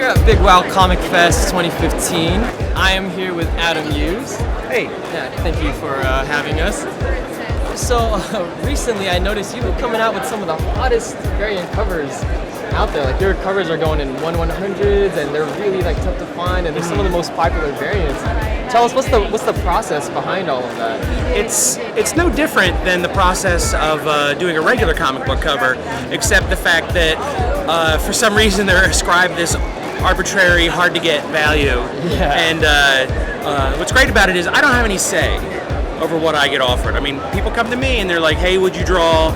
here at Big Wow Comicfest 2015. I am here with Adam Hughes. Hey. Yeah, thank you for having us. So recently I noticed you've been coming out with some of the hottest variant covers out there. Like your covers are going in 1/100s and they're really like tough to find and they're some of the most popular variants. Tell us what's the process behind all of that? It's no different than the process of doing a regular comic book cover, except the fact that for some reason they're ascribed this arbitrary, hard to get value. Yeah. And what's great about it is I don't have any say over what I get offered. I mean, people come to me and they're like, hey, would you draw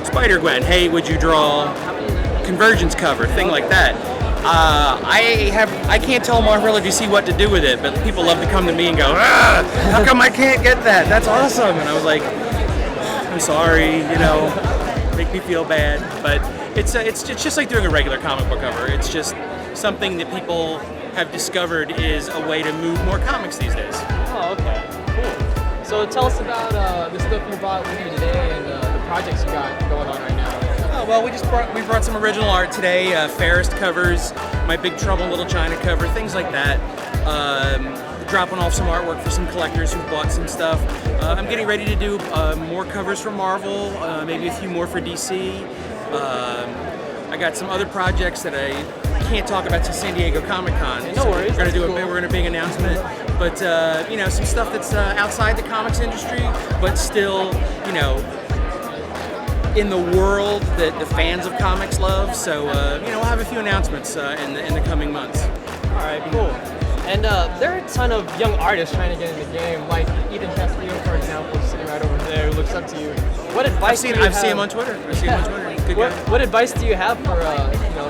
Spider-Gwen? Hey, would you draw Convergence cover? Thing like that. I can't tell Marvel if you see what to do with it, but people love to come to me and go, how come I can't get that? That's awesome. And I was like, I'm sorry, make me feel bad. But it's just like doing a regular comic book cover. It's just something that people have discovered is a way to move more comics these days. Oh, okay, cool. So tell us about the stuff you brought with you today and the projects you got going on right now. Well, we brought some original art today, Fairest covers, my Big Trouble in Little China cover, things like that. Dropping off some artwork for some collectors who've bought some stuff. I'm getting ready to do more covers for Marvel, maybe a few more for DC. I got some other projects that I can't talk about till San Diego Comic-Con. No worries. We're gonna do a big announcement, but some stuff that's outside the comics industry, but still, in the world that the fans of comics love. So, we'll have a few announcements in the coming months. All right, cool. And there are a ton of young artists trying to get in the game, like Ethan Castillo, for example, sitting right over there, who looks up to you. What advice I've seen him on Twitter. Good guy. What advice do you have for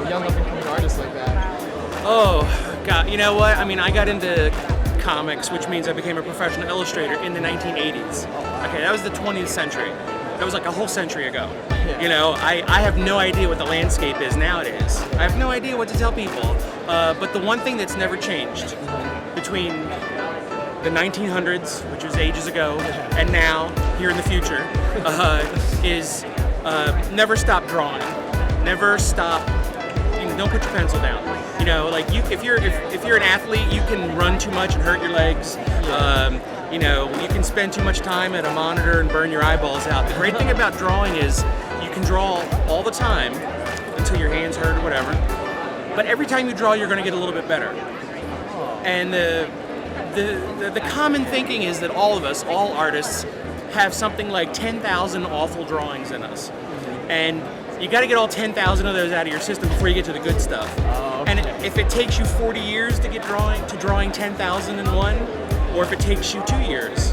young up-and-coming artists like that? Oh, God, you know what? I mean, I got into comics, which means I became a professional illustrator in the 1980s. Okay, that was the 20th century. That was like a whole century ago. Yeah. I have no idea what the landscape is nowadays. I have no idea what to tell people. But the one thing that's never changed between the 1900s, which was ages ago, and now, here in the future, is never stop drawing. Never stop. Don't put your pencil down. If you're an athlete, you can run too much and hurt your legs. You can spend too much time at a monitor and burn your eyeballs out. The great thing about drawing is you can draw all the time until your hands hurt or whatever. But every time you draw, you're going to get a little bit better. And the common thinking is that all of us, all artists, have something like 10,000 awful drawings in us. And you got to get all 10,000 of those out of your system before you get to the good stuff. Okay. And if it takes you 40 years to get drawing 10,001, or if it takes you 2 years,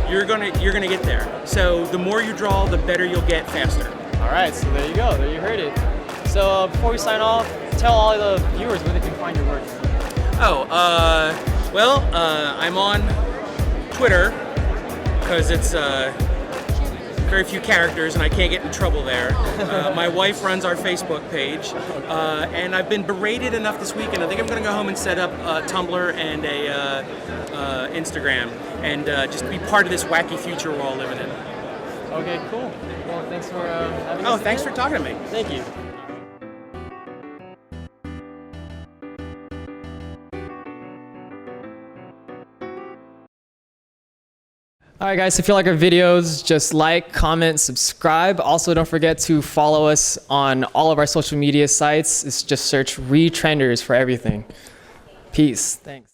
you're gonna get there. So the more you draw, the better you'll get faster. All right, so there you go. There you heard it. So before we sign off, tell all the viewers where they can find your work. I'm on Twitter because it's very few characters and I can't get in trouble there. My wife runs our Facebook page, and I've been berated enough this weekend. I think I'm going to go home and set up a Tumblr and a Instagram, and just be part of this wacky future we're all living in. Okay, cool. Well, thanks for having us. Oh, thanks for talking to me. Thank you. Alright guys, if you like our videos, just like, comment, subscribe. Also, don't forget to follow us on all of our social media sites. It's just search Retrenders for everything. Peace. Thanks.